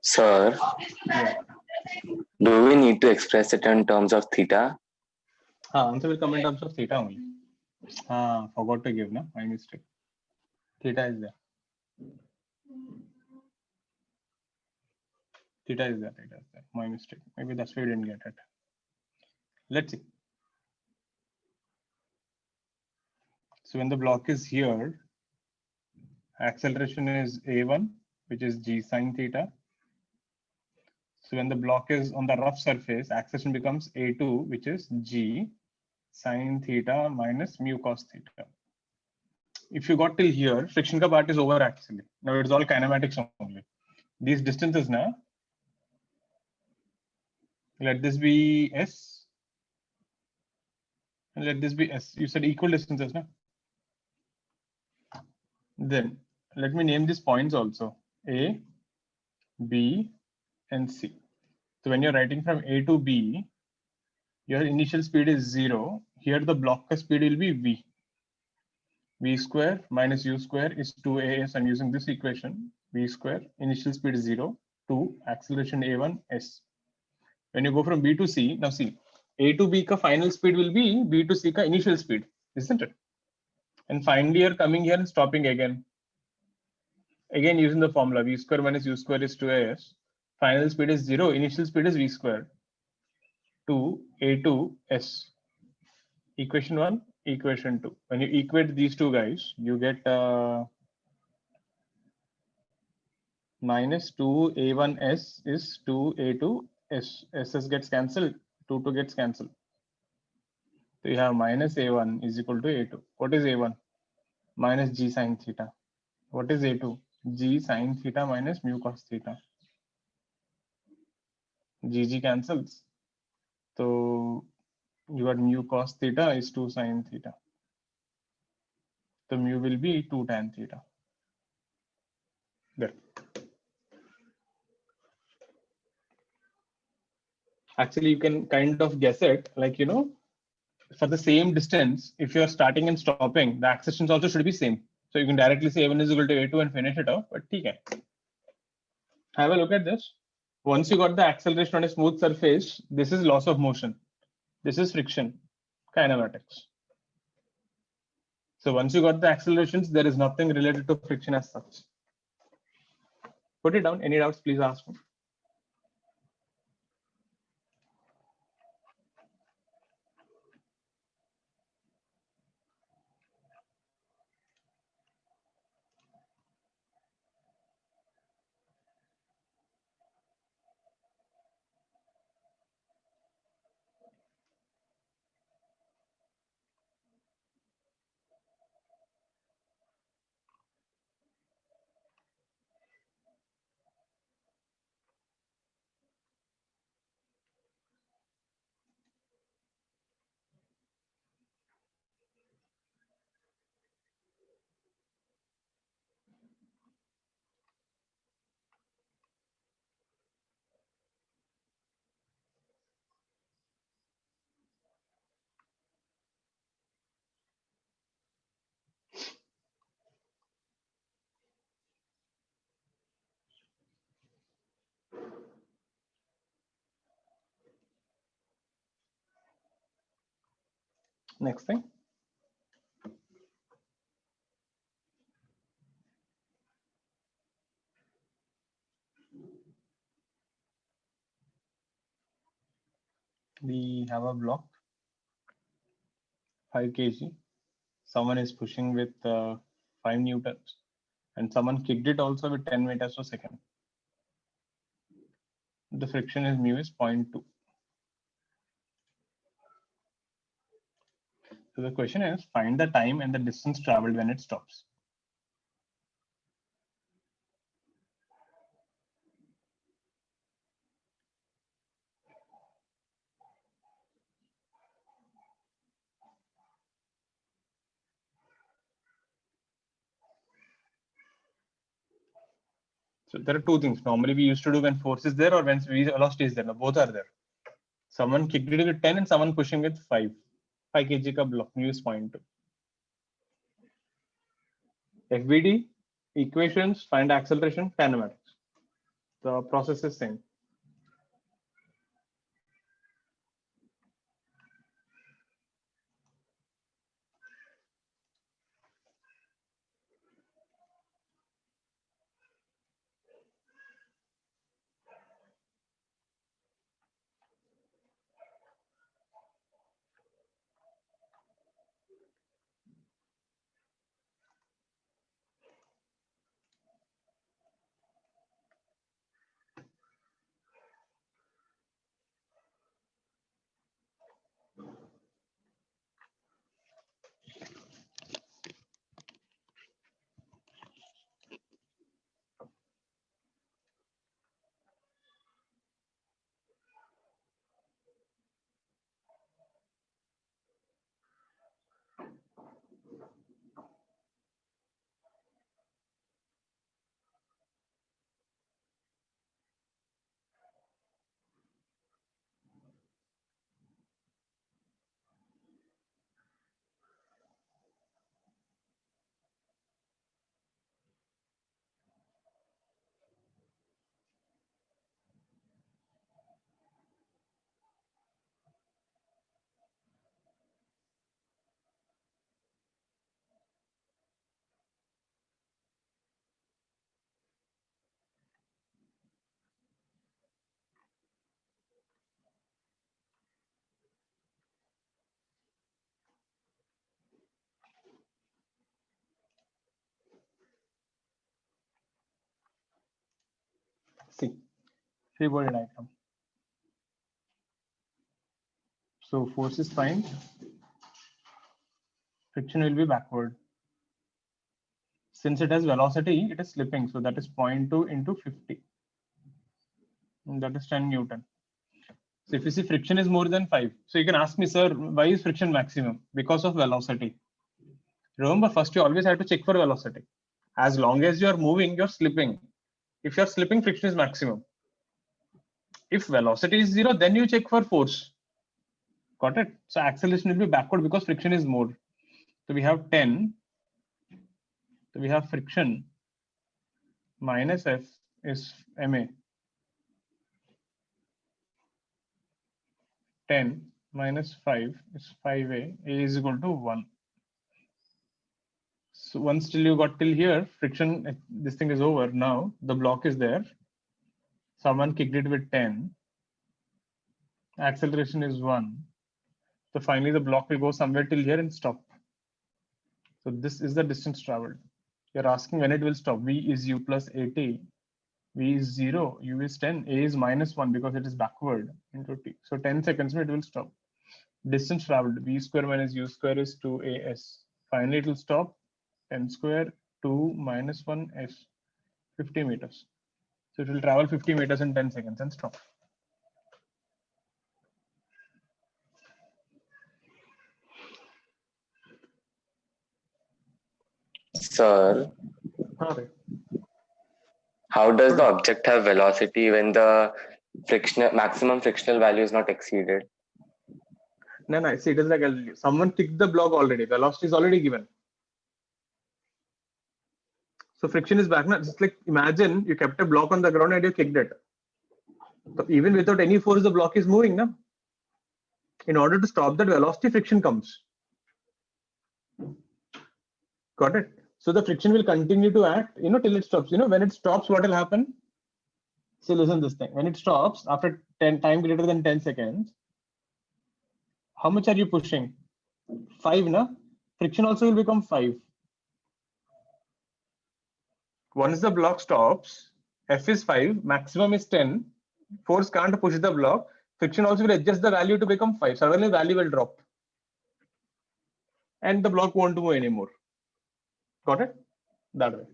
Sir, Yeah. do we need to express it in terms of theta? Answer will come in terms of theta only. Forgot to give, no? My mistake. Theta is there. Theta is there. My mistake. Maybe that's why we didn't get it. Let's see. So when the block is here, acceleration is a1, which is g sine theta. So when the block is on the rough surface, acceleration becomes a2, which is g sine theta minus mu cos theta. If you got till here, friction ka part is over actually. Now it's all kinematics only. These distances now, let this be s, and let this be s. You said equal distances now. Then let me name these points also, A, B, and C. So when you're writing from A to B, your initial speed is 0. Here the block speed will be V. V square minus U square is 2as. I'm using this equation. V square, initial speed is 0, 2, acceleration A1, S. When you go from B to C, now see, A to B ka final speed will be B to C ka initial speed, isn't it? And finally you're coming here and stopping again. Again using the formula, V square minus U square is 2as. Final speed is 0, initial speed is V square. 2 A2 S. Equation 1, equation 2. When you equate these two guys, you get minus 2a1s is 2a2s. SS gets cancelled, 2 gets cancelled. So you have minus a1 is equal to a2. What is a1? Minus g sine theta. What is a2? G sine theta minus mu cos theta. G cancels. So you got mu cos theta is 2 sine theta. The mu will be 2 tan theta. There. Actually, you can kind of guess it, like, for the same distance, if you're starting and stopping, the accelerations also should be same. So you can directly say a1 is equal to a2 and finish it off, but okay. Have a look at this. Once you got the acceleration on a smooth surface, this is loss of motion. This is friction, kinematics. So once you got the accelerations, there is nothing related to friction as such. Put it down. Any doubts, please ask me. Next thing. We have a block, 5 kg. Someone is pushing with 5 newtons, and someone kicked it also with 10 meters per second. The friction is mu is 0.2. So the question is, find the time and the distance traveled when it stops. So there are two things. Normally we used to do when force is there or when velocity is there. Now both are there. Someone kicked it with 10 and someone pushing with 5. 5 kg ka block, mu is 0.2. FBD, equations, find acceleration, kinematics. The process is same. See, free body diagram. So force is fine. Friction will be backward. Since it has velocity, it is slipping. So that is 0.2 into 50. And that is 10 Newton. So if you see friction is more than 5. So you can ask me, sir, why is friction maximum? Because of velocity. Remember, first you always have to check for velocity. As long as you are moving, you're slipping. If you're slipping, friction is maximum. If velocity is 0, then you check for force. Got it? So acceleration will be backward because friction is more. So we have 10. So we have friction minus F is ma. 10 minus 5 is 5a. A is equal to 1. So once till you got till here, friction, this thing is over. Now the block is there. Someone kicked it with 10. Acceleration is 1. So finally the block will go somewhere till here and stop. So this is the distance traveled. You're asking when it will stop. V is u plus at. V is 0, u is 10, a is minus 1 because it is backward into t. So 10 seconds it will stop. Distance traveled, v square minus u square is 2as. Finally it will stop. 10 square 2 minus 1s, 50 meters. So it will travel 50 meters in 10 seconds and stop. Sir, Okay. how does the object have velocity when the maximum frictional value is not exceeded? No, see, it is like someone kicked the block already. Velocity is already given. So friction is back. Just like imagine you kept a block on the ground and you kicked it. So even without any force, the block is moving. Na? In order to stop that velocity, friction comes. Got it? So the friction will continue to act, till it stops. When it stops, what will happen? So listen this thing. When it stops after 10 time greater than 10 seconds, how much are you pushing? 5, na? Friction also will become 5. Once the block stops, F is 5, maximum is 10. Force can't push the block. Friction also will adjust the value to become 5. Suddenly value will drop. And the block won't move anymore. Got it? That way.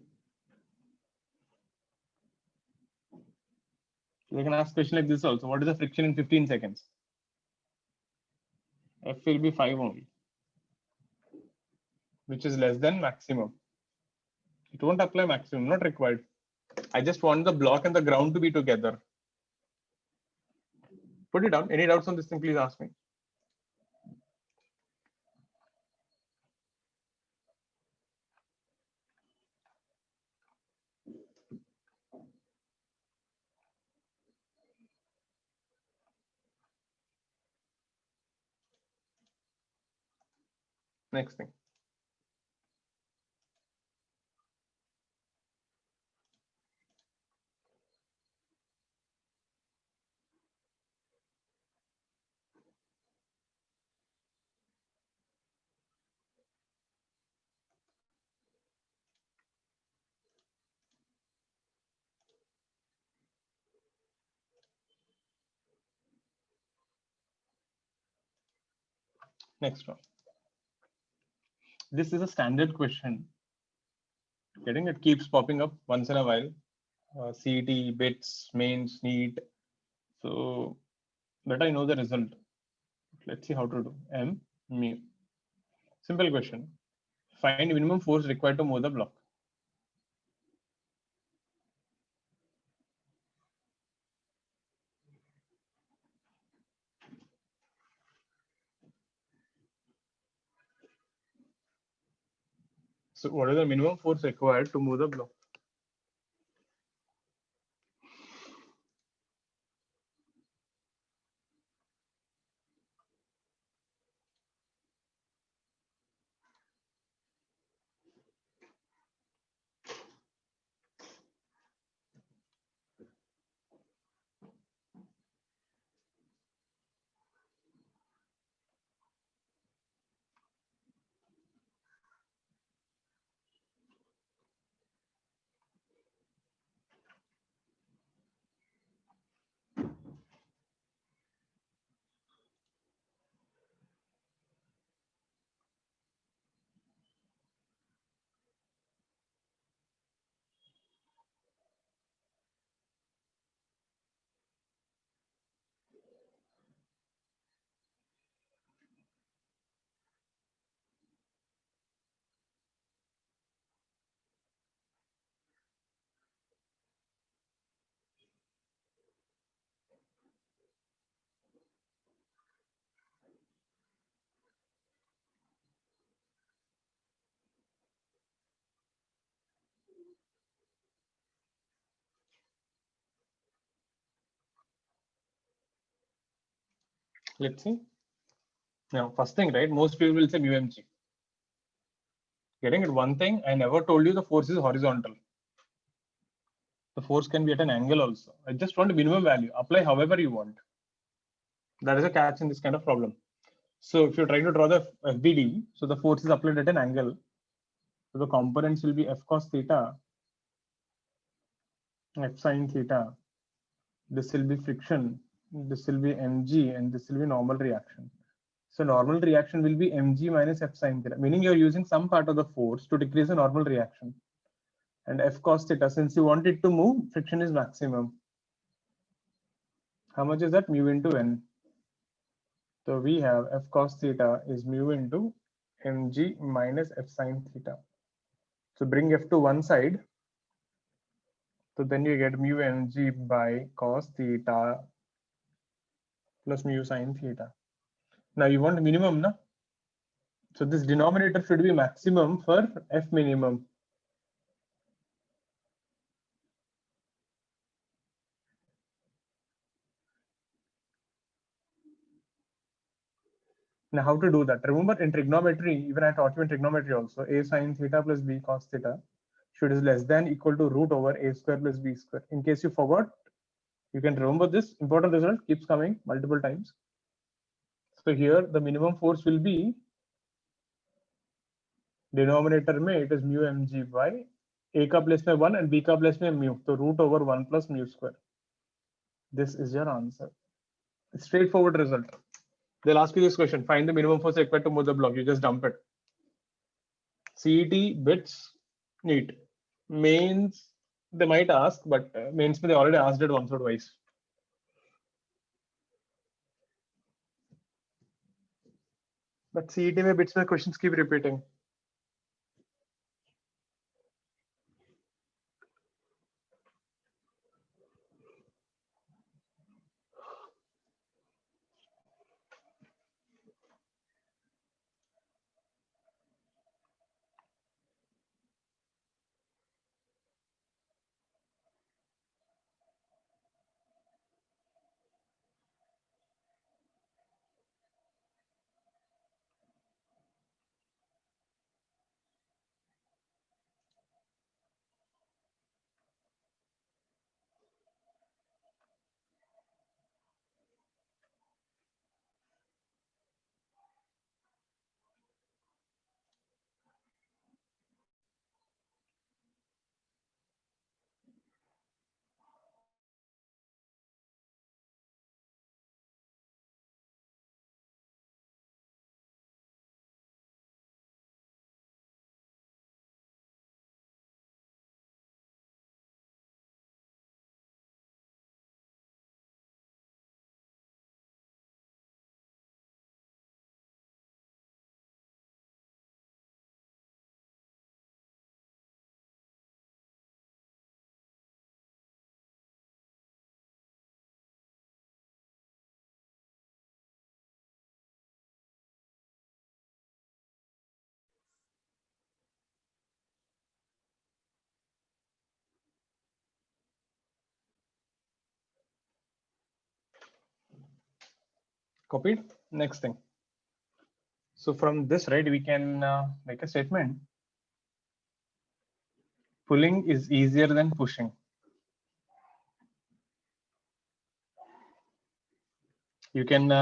You can ask question like this also. What is the friction in 15 seconds? F will be 5 only, which is less than maximum. It won't apply maximum, not required. I just want the block and the ground to be together. Put it down. Any doubts on this thing, please ask me. Next thing. Next one. This is a standard question. Getting it keeps popping up once in a while. CET, bits, mains, NEET. So that I know the result. Let's see how to do. M, mu. Simple question. Find minimum force required to move the block. So what is the minimum force required to move the block? Let's see. Now, first thing, right? Most people will say mu mg. Getting it? One thing, I never told you the force is horizontal. The force can be at an angle also. I just want a minimum value. Apply however you want. That is a catch in this kind of problem. So if you're trying to draw the FBD, so the force is applied at an angle. So the components will be F cos theta, F sin theta. This will be friction. This will be mg, and this will be normal reaction. So normal reaction will be mg minus F sin theta, meaning you're using some part of the force to decrease the normal reaction. And F cos theta, since you want it to move, friction is maximum. How much is that? Mu into n. So we have F cos theta is mu into mg minus F sin theta. So bring F to one side. So then you get mu mg by cos theta plus mu sin theta. Now you want minimum, na? So this denominator should be maximum for F minimum. And how to do that? Remember in trigonometry, even I taught you in trigonometry also, a sine theta plus b cos theta should is less than equal to root over a square plus b square. In case you forgot, you can remember this important result keeps coming multiple times. So here the minimum force will be denominator में it is mu mg by a का place में 1 and b का place में mu, so root over 1 plus mu square. This is your answer. Straightforward result. They'll ask you this question: find the minimum force required to move the block. You just dump it. CET bits neat. Mains they might ask, but mains they already asked it once or twice. But CET में bits में questions keep repeating. Copied. Next thing. So from this, right, we can make a statement. Pulling is easier than pushing. You can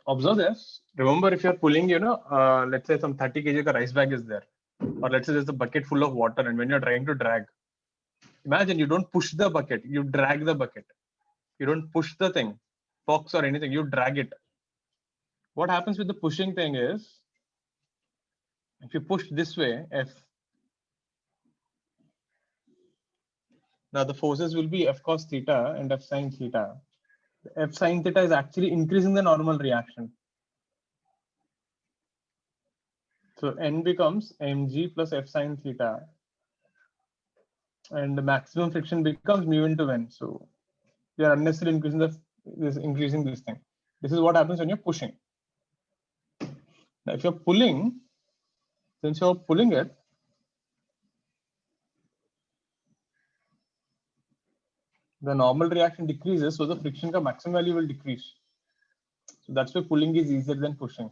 observe this. Remember, if you're pulling, let's say some 30 kg rice bag is there, or let's say there's a bucket full of water, and when you're trying to drag, imagine you don't push the bucket, you drag the bucket. You don't push the thing, box or anything, you drag it. What happens with the pushing thing is, if you push this way, F, now the forces will be F cos theta and F sin theta. F sin theta is actually increasing the normal reaction. So N becomes mg plus F sin theta, and the maximum friction becomes mu into N. So you are unnecessarily increasing this thing. This is what happens when you're pushing. Now, if you're pulling, since you're pulling it, the normal reaction decreases, so the friction ka maximum value will decrease. So that's why pulling is easier than pushing.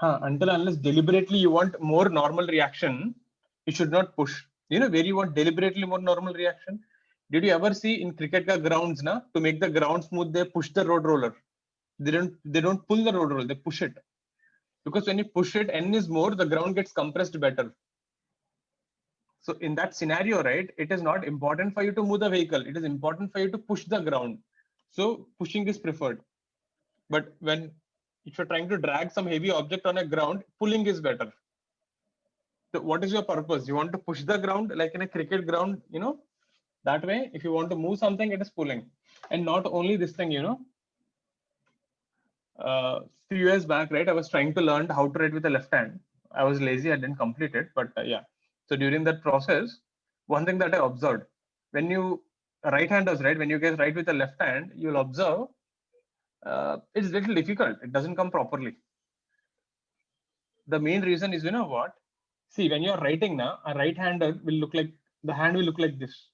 Until unless deliberately you want more normal reaction, you should not push. You know where you want deliberately more normal reaction? Did you ever see in cricket ka grounds, to make the ground smooth, they push the road roller. They don't pull the road roller, they push it. Because when you push it, N is more, the ground gets compressed better. So in that scenario, right, it is not important for you to move the vehicle. It is important for you to push the ground. So pushing is preferred. But if you're trying to drag some heavy object on a ground, pulling is better. So what is your purpose? You want to push the ground like in a cricket ground, that way, if you want to move something, it is pulling. And not only this thing, few years back, right, I was trying to learn how to write with the left hand. I was lazy, I didn't complete it, but yeah. So during that process, one thing that I observed, when you right-handers, right, when you guys write with the left hand, you'll observe it's little difficult. It doesn't come properly. The main reason is, what? See, when you're writing now, a right-hander will look like, the hand will look like this.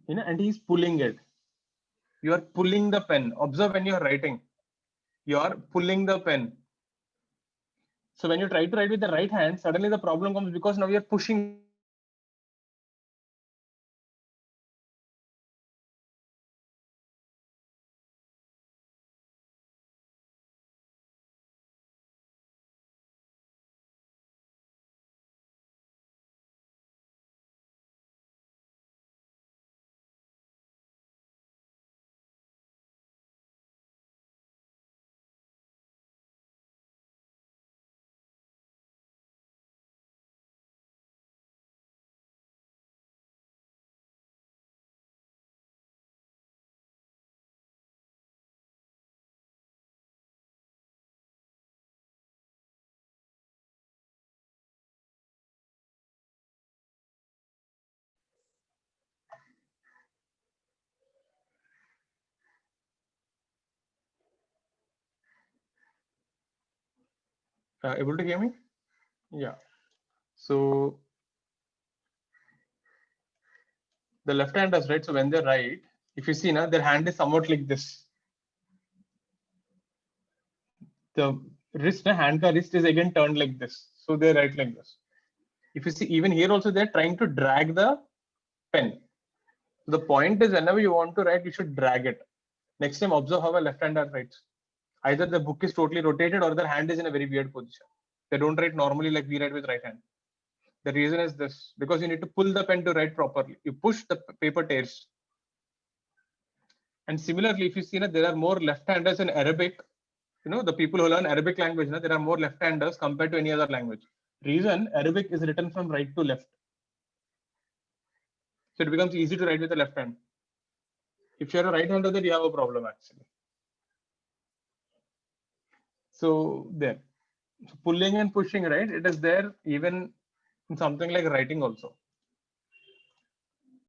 and he's pulling it. You are pulling the pen. Observe when you are writing, you are pulling the pen. So when you try to write with the right hand, suddenly the problem comes because now you're pushing. Able to hear me? Yeah. So the left hand does, right? So when they write, if you see now, their hand is somewhat like this. The wrist, the wrist is again turned like this. So they write like this. If you see, even here also, they're trying to drag the pen. The point is, whenever you want to write, you should drag it. Next time, observe how a left-hander writes. Either the book is totally rotated or their hand is in a very weird position. They don't write normally like we write with right hand. The reason is this, because you need to pull the pen to write properly. You push, the paper tears. And similarly, if you see that there are more left-handers in Arabic, the people who learn Arabic language, there are more left-handers compared to any other language. Reason, Arabic is written from right to left. So it becomes easy to write with the left hand. If you're a right-hander, then you have a problem actually. So there, so pulling and pushing, right? It is there even in something like writing also.